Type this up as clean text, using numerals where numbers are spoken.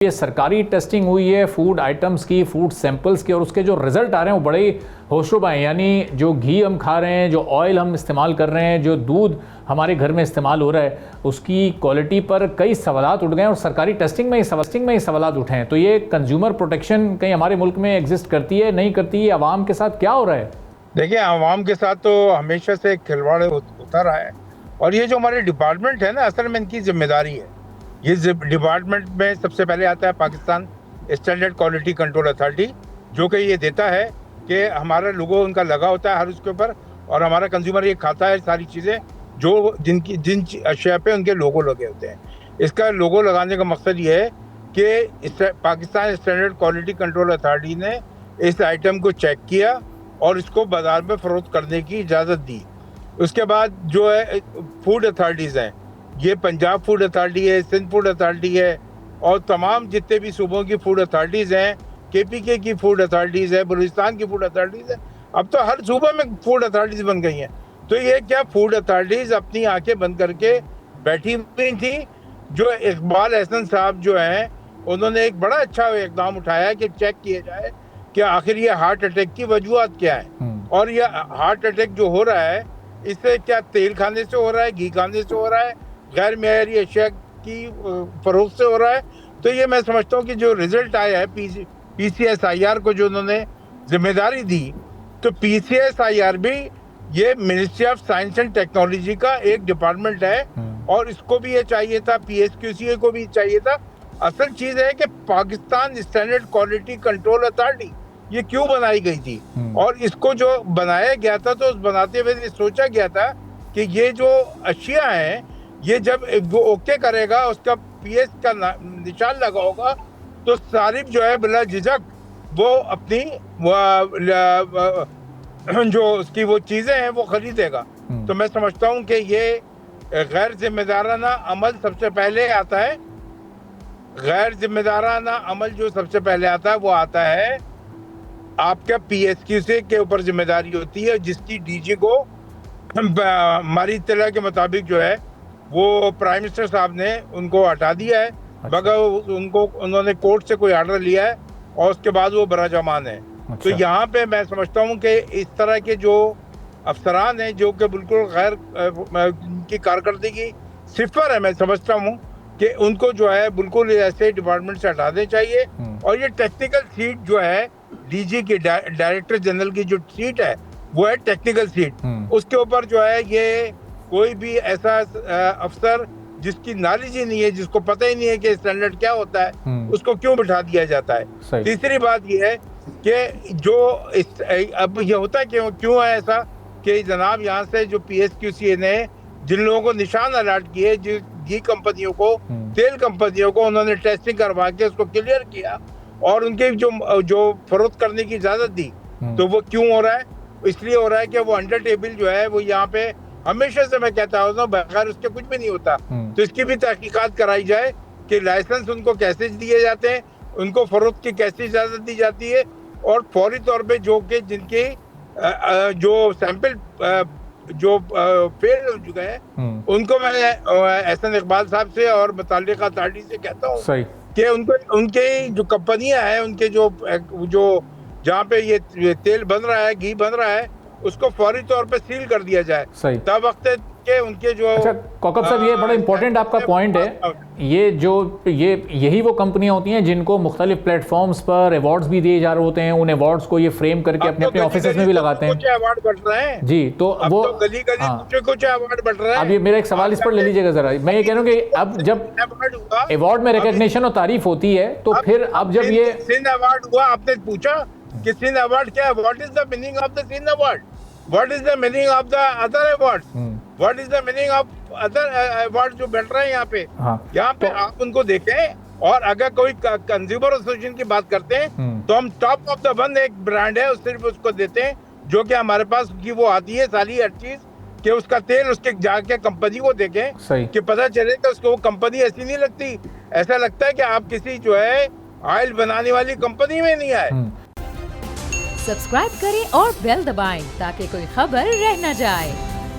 ये सरकारी टेस्टिंग हुई है फूड आइटम्स की, फूड सैंपल्स की, और उसके जो रिजल्ट आ रहे हैं वो बड़े होशरुबा हैं। यानी जो घी हम खा रहे हैं, जो ऑयल हम इस्तेमाल कर रहे हैं, जो दूध हमारे घर में इस्तेमाल हो रहा है, उसकी क्वालिटी पर कई सवालात उठ गए हैं और सरकारी टेस्टिंग में ही सवालात उठे हैं। तो ये कंज्यूमर प्रोटेक्शन कहीं हमारे मुल्क में एग्जिस्ट करती है, नहीं करती है? आवाम के साथ क्या हो रहा है? देखिए, आवाम के साथ तो हमेशा से खिलवाड़ होता रहा है और ये जो हमारे डिपार्टमेंट है ना, असल में इनकी जिम्मेदारी है। ये डिपार्टमेंट में सबसे पहले आता है Pakistan standard quality control authority, जो कि ये देता है कि हमारा लोगो उनका लगा होता है हर उसके ऊपर, और हमारा कंज्यूमर ये खाता है सारी चीज़ें जो जिन अशिया पे उनके लोगो लगे होते हैं। इसका लोगो लगाने का मकसद ये है कि Pakistan standard quality control authority ने इस आइटम को चेक किया और इसको बाज़ार में फ़रोख्त करने की इजाज़त दी। उसके बाद जो है फूड अथॉरिटीज़ हैं, ये पंजाब फूड अथॉरिटी है, सिंध फूड अथॉरिटी है, और तमाम जितने भी सूबों की फूड अथॉरिटीज़ हैं, KPK की फूड अथॉरिटीज़ है, बलूचिस्तान की फूड अथॉरिटीज़ है। अब तो हर सूबे में फूड अथॉरिटीज़ बन गई हैं। तो ये क्या फूड अथॉरिटीज़ अपनी आंखें बंद करके बैठी हुई थी। जो इकबाल एहसन साहब जो हैं, उन्होंने एक बड़ा अच्छा इकदाम उठाया कि चेक किया जाए कि आखिर ये हार्ट अटैक की वजूहत क्या है, और ये हार्ट अटैक जो हो रहा है इससे क्या तेल खाने से हो रहा है, घी खाने से हो रहा है, गैर मेयारी अशिया की फरोख्त से हो रहा है। तो ये मैं समझता हूँ कि जो रिजल्ट आया है PCSIR को जो उन्होंने जिम्मेदारी दी, तो PCSIR भी ये ministry of science and technology का एक डिपार्टमेंट है और इसको भी ये चाहिए था, PSQCA को भी चाहिए था। असल चीज़ है कि Pakistan standard quality control authority ये क्यों बनाई गई थी, और इसको जो बनाया गया था तो उस बनाते हुए सोचा गया था कि ये जो अशिया हैं, ये जब वो ओके करेगा, उसका PS का निशान लगा होगा, तो सारिफ जो है बिला झिझक वो अपनी जो उसकी वो चीज़ें हैं वो खरीदेगा। तो मैं समझता हूँ कि ये गैर जिम्मेदाराना अमल सबसे पहले आता है। गैर जिम्मेदाराना अमल जो सबसे पहले आता है वो आता है आपका PSQCA के ऊपर जिम्मेदारी होती है, जिसकी DG को हमारी इत्तला के मुताबिक जो है वो प्राइम मिनिस्टर साहब ने उनको हटा दिया है। मगर उन्होंने कोर्ट से कोई ऑर्डर लिया है और उसके बाद वो बराजमान है। तो यहाँ पे मैं समझता हूँ कि इस तरह के जो अफसरान हैं जो कि बिल्कुल गैर की कारकर्दगी सिफर है, मैं समझता हूँ कि उनको जो है बिल्कुल ऐसे डिपार्टमेंट से हटा देना चाहिए। और ये टेक्निकल सीट जो है DG की, डायरेक्टर जनरल की जो सीट है वो है टेक्निकल सीट। उसके ऊपर जो है ये कोई भी ऐसा अफसर जिसकी नॉलेज ही नहीं है, जिसको पता ही नहीं है कि स्टैंडर्ड क्या होता है, उसको क्यों बिठा दिया जाता है। तीसरी बात ये है कि जो अब ये होता है क्यों है ऐसा कि जनाब यहाँ से जो PSQCA ने जिन लोगों को निशान अलॉट किए, घी कंपनियों को, तेल कंपनियों को, उन्होंने टेस्टिंग करवा के उसको क्लियर किया और उनके जो फरोख्त करने की इजाज़त दी, तो वो क्यों हो रहा है? इसलिए हो रहा है कि वो अंडर टेबल जो है वो यहाँ पे हमेशा से मैं कहता हूँ बगैर उसके कुछ भी नहीं होता। तो इसकी भी तहकीकात कराई जाए कि लाइसेंस उनको कैसे दिए जाते हैं, उनको फरोख्त की कैसे इजाज़त दी जाती है, और फौरी तौर पे जो कि जिनकी जो सैंपल जो फेल हो चुके हैं उनको मैं एहसन इकबाल साहब से और मुताल्लिका अथॉरिटी से कहता हूँ कि उनके जो कंपनियां हैं, उनके जो जहाँ पे ये तेल बन रहा है, घी बन रहा है, उसको फौरी तौर पे सील कर दिया जाए। तब वक्त के उनके जो कौकब साहब, ये बड़ा इंपॉर्टेंट आपका पॉइंट है। यही वो कंपनियां होती हैं जिनको मुख्तलिफ प्लेटफॉर्म्स पर अवार्ड्स भी दिए जा रहे होते हैं। उन अवार्ड्स को ये फ्रेम करके अपने अपने ऑफिस में भी लगाते हैं। कुछ अवार्ड बट रहे हैं जी, तो वो गली कुछ अवार्ड बट रहे हैं। अब ये मेरा एक सवाल इस पर ले लीजिएगा जरा। मैं ये कह रहा हूँ कि अब जब अवार्ड में रिकॉग्निशन और तारीफ होती है, तो फिर अब जब ये सिंध अवार्ड हुआ, आपने पूछा कि सिंध अवार्ड क्या है? What is the meaning of the Sindh award? What is the meaning of the other awards? What is the meaning of other award जो बैठ रहे हैं यहाँ पे? यहाँ पे आप उनको देखें, और अगर कोई कंज्यूमर एसोसिएशन की बात करते हैं तो हम टॉप ऑफ द वन एक ब्रांड है सिर्फ उसको देते हैं, जो कि हमारे पास की वो आती है सारी हर चीज, कि उसका तेल उसके जाके कंपनी को देखें कि पता चले कि उसको वो कंपनी ऐसी नहीं लगती। ऐसा लगता है कि आप किसी जो है ऑयल बनाने वाली कंपनी में नहीं आए। सब्सक्राइब करें और बेल दबाएं ताकि कोई खबर रह न जाए।